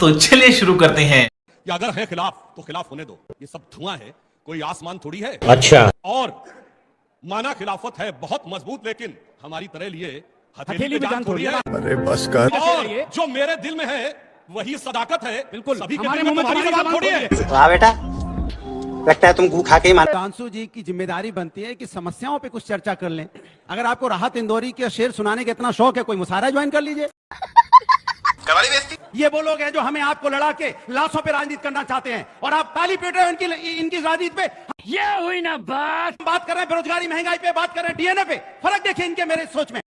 तो चलिए शुरू करते हैं। या अगर है खिलाफ तो खिलाफ होने दो, ये सब धुआं है, कोई आसमान थोड़ी है। अच्छा, और माना खिलाफत है बहुत मजबूत, लेकिन हमारी तरह लिए हथेली पे जान थोड़ी है। अरे बस कर। और जो मेरे दिल में है वही सदाकत है। बिल्कुल, सभी के दिल में तुम्हारी जबान थोड़ी है। वाह बेटा, लगता है तुम गू खा के ही मार। सुधांशु जी की जिम्मेदारी बनती है कि समस्याओं पे कुछ चर्चा कर लें। अगर आपको राहत इंदौरी के शेर सुनाने का इतना शौक है, कोई मुशायरा ज्वाइन कर लीजिए। ये वो लोग हैं जो हमें आपको लड़ा के लाशों पे राजनीति करना चाहते हैं, और आप ताली पीट रहे हो इनकी राजनीति पे। ये हुई ना बात कर रहे हैं बेरोजगारी महंगाई पे, बात कर रहे हैं डीएनए पे। फर्क देखिए इनके मेरे सोच में।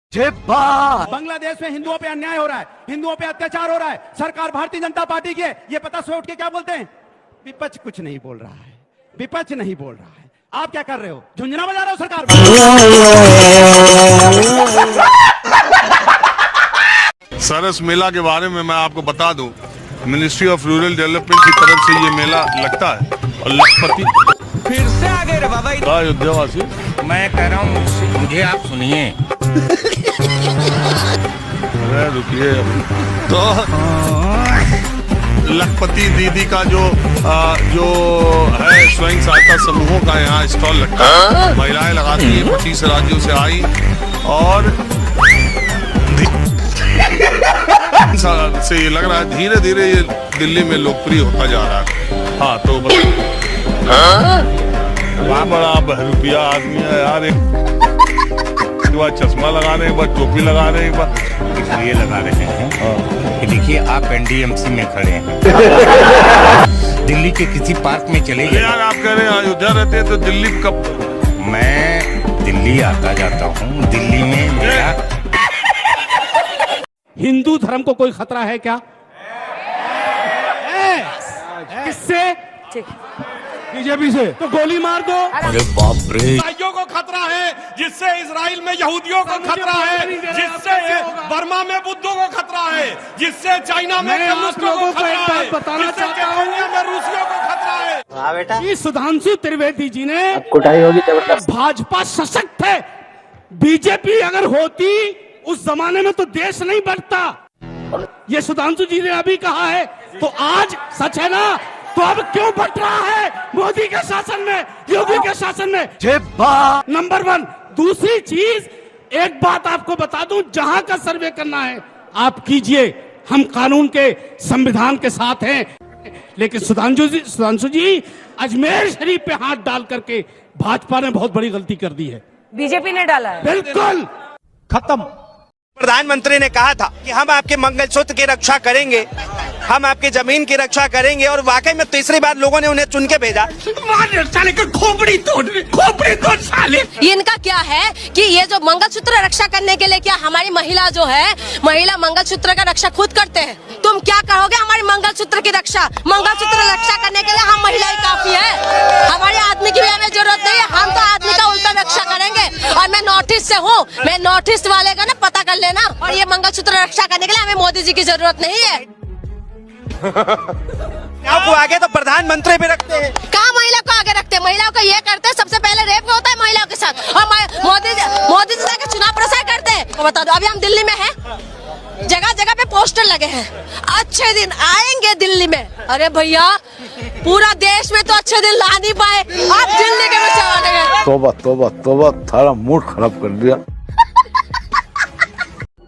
बांग्लादेश में हिंदुओं पे अन्याय हो रहा है, हिंदुओं पे अत्याचार हो रहा है, सरकार भारतीय जनता पार्टी की है। ये पता सो उठ के क्या बोलते हैं, विपक्ष कुछ नहीं बोल रहा है, विपक्ष नहीं बोल रहा है। आप क्या कर रहे हो, झुंझुना बजा रहे हो सरकार सर, इस मेला के बारे में मैं आपको बता दूं, मिनिस्ट्री ऑफ रूरल डेवलपमेंट की तरफ से ये मेला लगता है। और लखपति फिर से आ गए रे बाबा। अयोध्यावासी, मैं कह रहा हूँ मुझे आप सुनिए। अरे रुकिए। तो लखपति दीदी का जो है स्वयं सहायता समूहों का यहाँ स्टॉल लगता है। महिलाएं लगाती हैं, 25 राज्यों से आई, और से ये लग रहा है धीरे धीरे ये दिल्ली में लोकप्रिय होता जा रहा है। हाँ, तो बस बड़ा बहरूपिया आदमी है यार। एक बार चश्मा लगा रहे हैं, एक बार टोपी लगा रहे हैं, एक बार इसलिए लगा रहे हैं कि देखिए आप एनडीएमसी में खड़े हैं। दिल्ली के किसी पार्क में चले गए। यार आप कह रहे हैं अयोध्या रहते हैं तो दिल्ली कब? मैं दिल्ली आता जाता हूँ। दिल्ली में मेरा हिंदू धर्म को कोई खतरा है क्या? किससे? बीजेपी से। तो गोली मार दो। अरे बाप रे। ईसाइयों को खतरा है, जिससे इजराइल में यहूदियों को खतरा है, जिससे बर्मा में बुद्धों को खतरा है, जिससे चाइना में कम्युनिस्टों को खतरा है, बताना चाहता हूँ में रूसियों को खतरा है। वाह बेटा, सुधांशु त्रिवेदी जी ने कुटाई होगी जबरदस्त। भाजपा सशक्त है, बीजेपी अगर होती उस जमाने में तो देश नहीं बढ़ता। ये सुधांशु जी ने अभी कहा है, तो आज सच है ना? तो अब क्यों बट रहा है मोदी के शासन में, योगी के शासन में? नंबर 1। दूसरी चीज, एक बात आपको बता दूं, जहां का सर्वे करना है आप कीजिए, हम कानून के संविधान के साथ हैं। लेकिन सुधांशु जी अजमेर शरीफ पे हाथ डाल करके भाजपा ने बहुत बड़ी गलती कर दी है। बीजेपी ने डाला है। बिल्कुल खत्म। प्रधानमंत्री ने कहा था कि हम आपके मंगलसूत्र की रक्षा करेंगे, हम आपकी जमीन की रक्षा करेंगे, और वाकई में तीसरी बार लोगों ने उन्हें चुन के भेजा। साले का खोपड़ी तोड़ साले। इनका क्या है कि ये जो मंगलसूत्र रक्षा करने के लिए, क्या हमारी महिला जो है, महिला मंगलसूत्र का रक्षा खुद करते हैं। तुम क्या कहोगे हमारे मंगलसूत्र की रक्षा? मंगलसूत्र रक्षा करने के लिए हम महिलाएं काफी है, हमारे आदमी की भी हमें जरूरत नहीं है। हम तो आदमी का उल्टा रक्षा करेंगे। और मैं नॉर्थ ईस्ट से हूँ, मैं नॉर्थ ईस्ट वाले का ना पता कर लेना। और ये मंगलसूत्र रक्षा करने के लिए हमें मोदी जी की जरूरत नहीं है। आपको आगे तो प्रधानमंत्री भी रखते हैं। कहाँ महिला को आगे रखते हैं? महिलाओं को ये करते हैं, सबसे पहले रेप होता है महिलाओं के साथ, और मोदी जी जाकर चुनाव प्रचार करते हैं। बता दो, अभी हम दिल्ली में हैं, जगह जगह पे पोस्टर लगे हैं, अच्छे दिन आएंगे दिल्ली में। अरे भैया, पूरा देश में तो अच्छे दिन ला नहीं पाए, आप दिल्ली के में चला गए। तोबा तोबा तोबा, थारा मूड खराब कर दिया।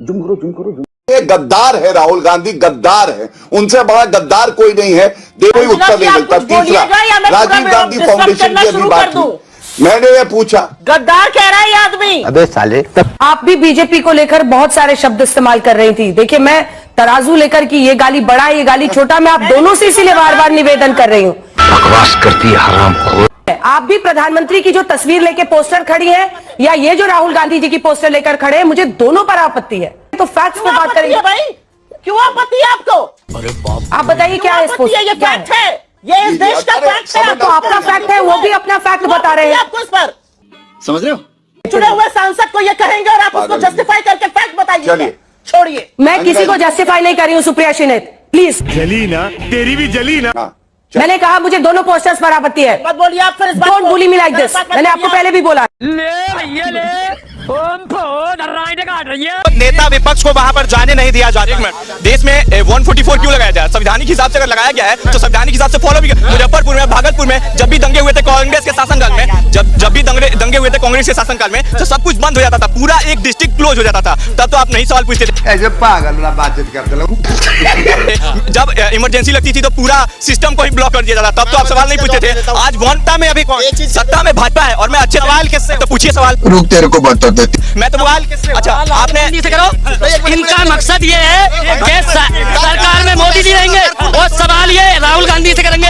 जुम करो। ये गद्दार है, राहुल गांधी गद्दार है, उनसे बड़ा गद्दार कोई नहीं है। कोई उत्तर नहीं मिलता। तीसरा, राजीव गांधी फाउंडेशन की अभी बात हुई, मैंने ये पूछा, गद्दार कह रहा है ये आदमी। अबे साले, आप भी बीजेपी को लेकर बहुत सारे शब्द इस्तेमाल कर रही थी। देखिए, मैं तराजू लेकर कि ये गाली बड़ा है, ये गाली छोटा, मैं आप दोनों से इसीलिए बार बार निवेदन कर रही हूँ। बकवास करती है हरामखोर। आप भी प्रधानमंत्री की जो तस्वीर लेके पोस्टर खड़ी है, या ये जो राहुल गांधी जी की पोस्टर लेकर खड़े हैं, मुझे दोनों पर आपत्ति है। तो फैक्ट्स पे बात करेंगे भाई। क्यों आपत्ति है आपको? अरे बाप, आप बताइए क्या है इस पोस्टर? ये फैक्ट है, ये इस देश का फैक्ट है। तो आपका फैक्ट है, वो भी अपना फैक्ट बता रहे हैं। आपको इस पर समझ रहे हो? चुने हुए सांसद को ये कहेंगे और आप उसको जस्टिफाई करके फैक्ट बताइए। छोड़िए, मैं किसी को जस्टिफाई नहीं कर रही हूँ। सुप्रिया श्रीनेत, प्लीज। जली ना, तेरी भी जली ना। मैंने कहा मुझे दोनों पोस्टर्स पर आपत्ति है। मत बोलिए आप फिर इस बात don't bully me like this. मैंने आपको पहले भी बोला। ले नेता विपक्ष को वहां पर जाने नहीं दिया जाता। देश में 144 क्यों लगाया जाए? संवैधानिक हिसाब से अगर लगाया गया है तो संवैधानिक हिसाब से फॉलो भी। मुजफ्फरपुर में, भागलपुर में जब भी दंगे हुए थे कांग्रेस के शासनकाल में, जब भी दंगे हुए थे कांग्रेस के शासनकाल में, तो सब कुछ बंद हो जाता था, पूरा एक डिस्ट्रिक्ट क्लोज हो जाता था। तब तो आप नहीं सवाल पूछते थे। ऐसे पागल ना बातचीत करते जब इमरजेंसी लगती थी तो पूरा सिस्टम को ही ब्लॉक कर दिया जाता, तब तो आप सवाल नहीं पूछते थे। आज वोटा में अभी सत्ता में भाजपा है और मैं अच्छे सवाल किससे तो पूछिए सवाल। रुक तेरे को बता देती मैं तो सवाल किससे? अच्छा आपने करो। इनका मकसद ये है कि सरकार में मोदी जी रहेंगे और सवाल ये राहुल गांधी से करेंगे।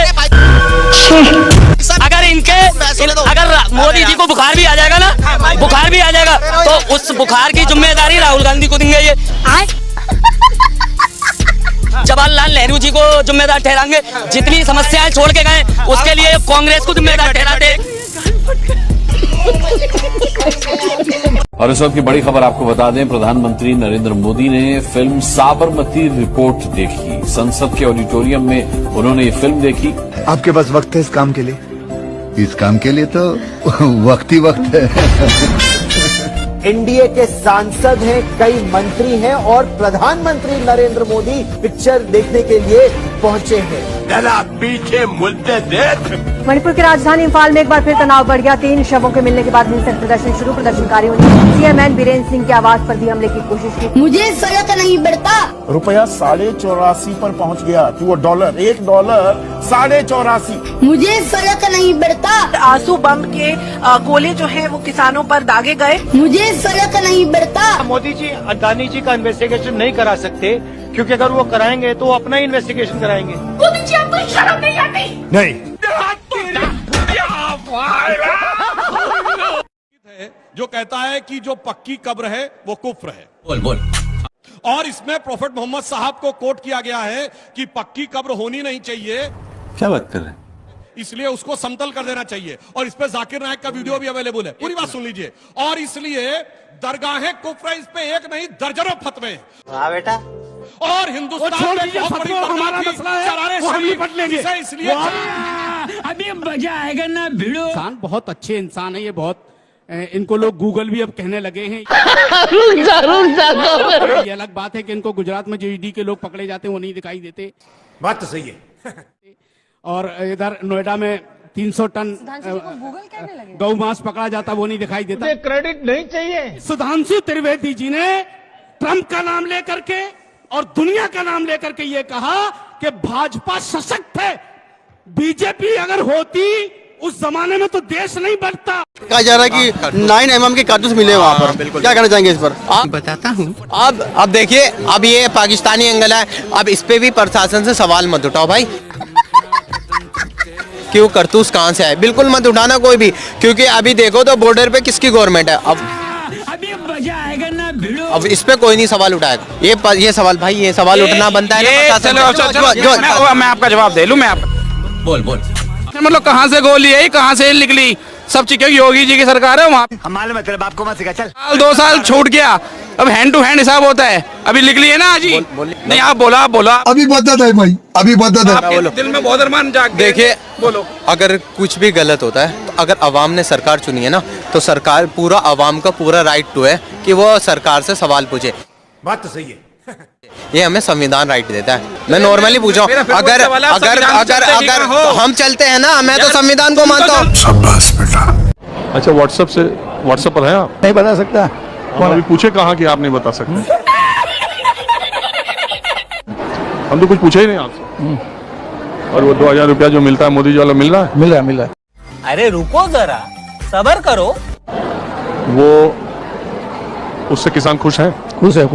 अगर मोदी जी को बुखार भी आ जाएगा ना, बुखार भी आ जाएगा तो उस बुखार की जिम्मेदारी राहुल गांधी को देंगे। ये जवाहरलाल नेहरू जी को जिम्मेदार ठहराएंगे। जितनी समस्याएं छोड़ के गए उसके लिए कांग्रेस को जिम्मेदार ठहराते। और इस वक्त की बड़ी खबर आपको बता दें, प्रधानमंत्री नरेंद्र मोदी ने फिल्म साबरमती रिपोर्ट देखी। संसद के ऑडिटोरियम में उन्होंने ये फिल्म देखी। आपके पास वक्त है इस काम के लिए? इस काम के लिए तो वक्त ही वक्त है। एनडीए के सांसद हैं, कई मंत्री हैं और प्रधानमंत्री नरेंद्र मोदी पिक्चर देखने के लिए पहुंचे हैं। जरा पीछे मुद्दे देख। मणिपुर की राजधानी इंफाल में एक बार फिर तनाव बढ़ गया। 3 शवों के मिलने के बाद हिंसक प्रदर्शन शुरू। प्रदर्शनकारियों ने सीएम बीरेन्द्र सिंह के आवास पर भी हमले की कोशिश की। मुझे सड़क नहीं बढ़ता। रुपया 84.5 पर पहुंच गया कि वो डॉलर, $1 84.5। मुझे सड़क नहीं बढ़ता। आंसू बम के गोले जो है वो किसानों पर दागे गए। मुझे सड़क नहीं बढ़ता। मोदी जी अडानी जी का इन्वेस्टिगेशन नहीं करा सकते क्योंकि अगर वो कराएंगे तो वो अपना ही इन्वेस्टिगेशन कराएंगे। मोदी जी आपको शर्म नहीं आती? नहीं। जो कहता है कि जो पक्की कब्र है वो कुफ्र है। बोल और इसमें प्रोफेट मोहम्मद साहब को कोट किया गया है कि पक्की कब्र होनी नहीं चाहिए। क्या बात कर रहे हैं? इसलिए उसको समतल कर देना चाहिए। और इस पे जाकिर नायक का वीडियो भी अवेलेबल है, पूरी बात सुन लीजिए। और इसलिए दरगाहें कुफ्र, इस पे एक नहीं दर्जनों फतवे। हाँ बेटा। और हिंदुस्तान में बहुत बड़ी हमारा मसला है, वो हम निपट लेंगे। इसलिए अभी मजा आएगा ना भिड़ो। इंसान बहुत अच्छे इंसान है ये, बहुत इनको लोग गूगल भी अब कहने लगे हैं। ये अलग बात है कि इनको गुजरात में जो ईडी के लोग पकड़े जाते हैं वो नहीं दिखाई देते। बात तो सही है। और इधर नोएडा में 300 टन गौ मांस पकड़ा जाता वो नहीं दिखाई देता। क्रेडिट नहीं चाहिए। सुधांशु त्रिवेदी जी ने ट्रंप का नाम लेकर के और दुनिया का नाम लेकर के ये कहा कि भाजपा सशक्त है, बीजेपी अगर होती उस जमाने में तो देश नहीं बढ़ता। कहा जा रहा है कि 9 mm के कारतूस मिले वहाँ पर, क्या कहना चाहेंगे इस पर? आप बताता हूँ। अब देखिए, अब ये पाकिस्तानी एंगल है, अब इस पे भी प्रशासन से सवाल मत उठाओ भाई। क्यों कारतूस कहाँ से आए? बिल्कुल मत उठाना कोई भी, क्योंकि अभी देखो तो बॉर्डर पे किसकी गवर्नमेंट है। अभी मजा आएगा ना भिड़ो। अब इस पे कोई नहीं सवाल उठाएगा। ये सवाल भाई, ये सवाल उठना बनता है। मैं आपका जवाब दे लूं। मैं आपका बोल मतलब कहाँ से गोली आई, कहाँ से निकली, सब चीजें योगी जी की सरकार है वहाँ। हमारे मतलब आपको मत सिखा। चल 2 साल छूट गया, अब हैंड टू हैंड हिसाब होता है। अभी निकली है ना आज ही। नहीं आप बोला अभी बदत है भाई, अभी बदत है। दिल में बहुत अरमान जाग गए। देखिए, बोलो। अगर कुछ भी गलत होता है तो अगर अवाम ने सरकार चुनी है ना, तो सरकार पूरा अवाम का पूरा राइट टू है कि वो सरकार से सवाल पूछे। बात तो सही है। ये हमें संविधान राइट देता है। मैं नॉर्मली पूछ रहा हूँ, अगर हम चलते हैं ना, मैं तो संविधान को मानता हूँ। शाबाश बेटा। अच्छा, व्हाट्सएप पर है आप? नहीं बता सकता। हम अभी पूछे कहाँ कि आप नहीं बता सकते? हम तो कुछ पूछे ही नहीं आपसे। और वो 2000 रुपया जो मिलता है मोदी जी वाला मिल रहा है? मिल रहा है। अरे रुको जरा, सबर करो। वो उससे किसान खुश हैं? खुश है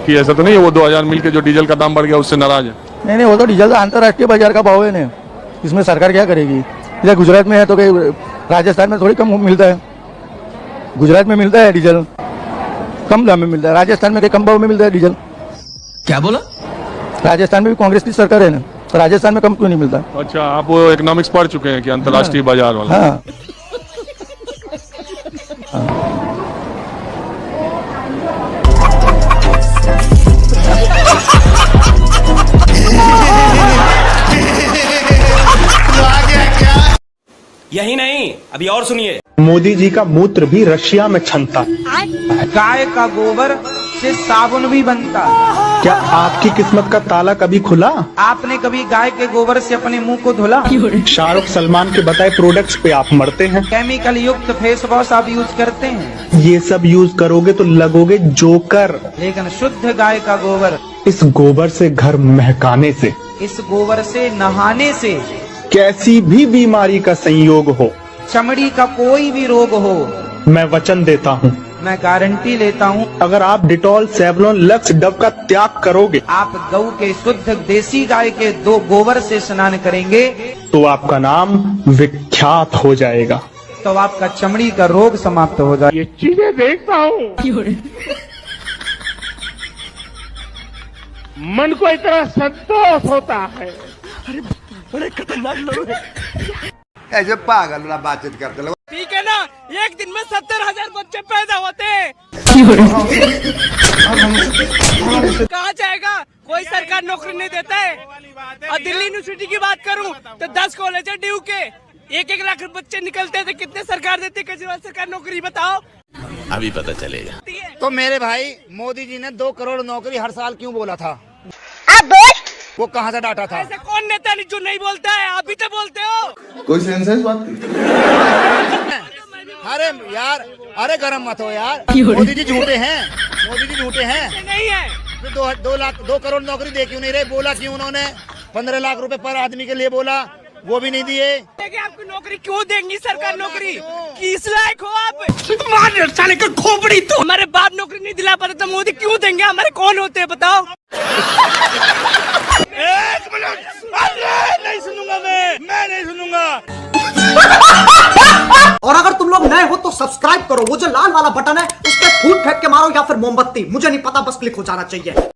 कि ऐसा तो नहीं है वो 2000 मिल के जो डीजल का दाम बढ़ गया उससे नाराज है? नहीं, वो तो डीजल अंतर्राष्ट्रीय बाजार का भाव है ना, इसमें सरकार क्या करेगी? इधर गुजरात में है तो कहीं राजस्थान में थोड़ी कम मिलता है। गुजरात में मिलता है डीजल, कम दाम में मिलता है। राजस्थान में कहीं कम भाव में मिलता है डीजल। क्या बोला? राजस्थान में भी कांग्रेस की सरकार है ना, तो राजस्थान में कम क्यों नहीं मिलता? अच्छा, आप वो इकोनॉमिक्स पढ़ चुके हैं कि अंतर्राष्ट्रीय बाजार वाला? हाँ। यही नहीं, अभी और सुनिए। मोदी जी का मूत्र भी रशिया में छनता। गाय का गोबर से साबुन भी बनता। क्या आपकी किस्मत का ताला कभी खुला? आपने कभी गाय के गोबर से अपने मुंह को धुला? शाहरुख सलमान के बताए प्रोडक्ट्स पे आप मरते हैं। केमिकल युक्त फेस वॉश आप यूज करते हैं। ये सब यूज करोगे तो लगोगे जोकर। लेकिन शुद्ध गाय का गोबर, इस गोबर से घर महकाने से, इस गोबर से नहाने से, कैसी भी बीमारी का संयोग हो, चमड़ी का कोई भी रोग हो, मैं वचन देता हूँ, मैं गारंटी लेता हूँ, अगर आप डिटॉल, सेवलॉन, लक्स, डव का त्याग करोगे, आप गऊ के शुद्ध देसी गाय के 2 गोबर से स्नान करेंगे, तो आपका नाम विख्यात हो जाएगा। तो आपका चमड़ी का रोग समाप्त हो जाए। ये चीजें देखता हूँ, मन को इतना संतोष होता है। बड़े खतरनाक लोग हैं। ऐसे पागल ना बातचीत करते लोग। ठीक है ना, एक दिन में 70,000 बच्चे पैदा होते हैं। कहाँ जाएगा? कोई सरकार नौकरी नहीं देता है। और दिल्ली यूनिवर्सिटी की बात करूं तो 10 कॉलेज है ड्यू के, 1-1 लाख बच्चे निकलते थे। कितने सरकार देती है केजरीवाल सरकार नौकरी, बताओ? अभी पता चलेगा। तो मेरे भाई मोदी जी ने 2 करोड़ नौकरी हर साल क्यों बोला था? वो कहाँ से डाटा था? ऐसा कौन नेता नहीं जो नहीं बोलता है? आप भी तो बोलते हो। कोई सेंस है इस बात की? अरे यार, अरे गरम मत हो यार। मोदी जी झूठे हैं, मोदी जी झूठे हैं। नहीं है। फिर 2 करोड़ नौकरी दे क्यों नहीं रहे? बोला क्यों उन्होंने? 15 लाख रुपए पर आदमी के लिए बोला, वो भी नहीं दिए। लेकिन आपको नौकरी क्यों देंगी सरकार? नौकरी किस लायक हो आप? मार साले का खोपड़ी तो। हमारे बाप नौकरी नहीं दिला पाते तो मोदी क्यों देंगे? हमारे कौन होते हैं बताओ? एक मिनट, नहीं सुनूंगा मैं नहीं सुनूंगा। और अगर तुम लोग नए हो तो सब्सक्राइब करो, वो जो लाल वाला बटन है उस पर फूट फेंक के मारो या फिर मोमबत्ती, मुझे नहीं पता, बस क्लिक हो जाना चाहिए।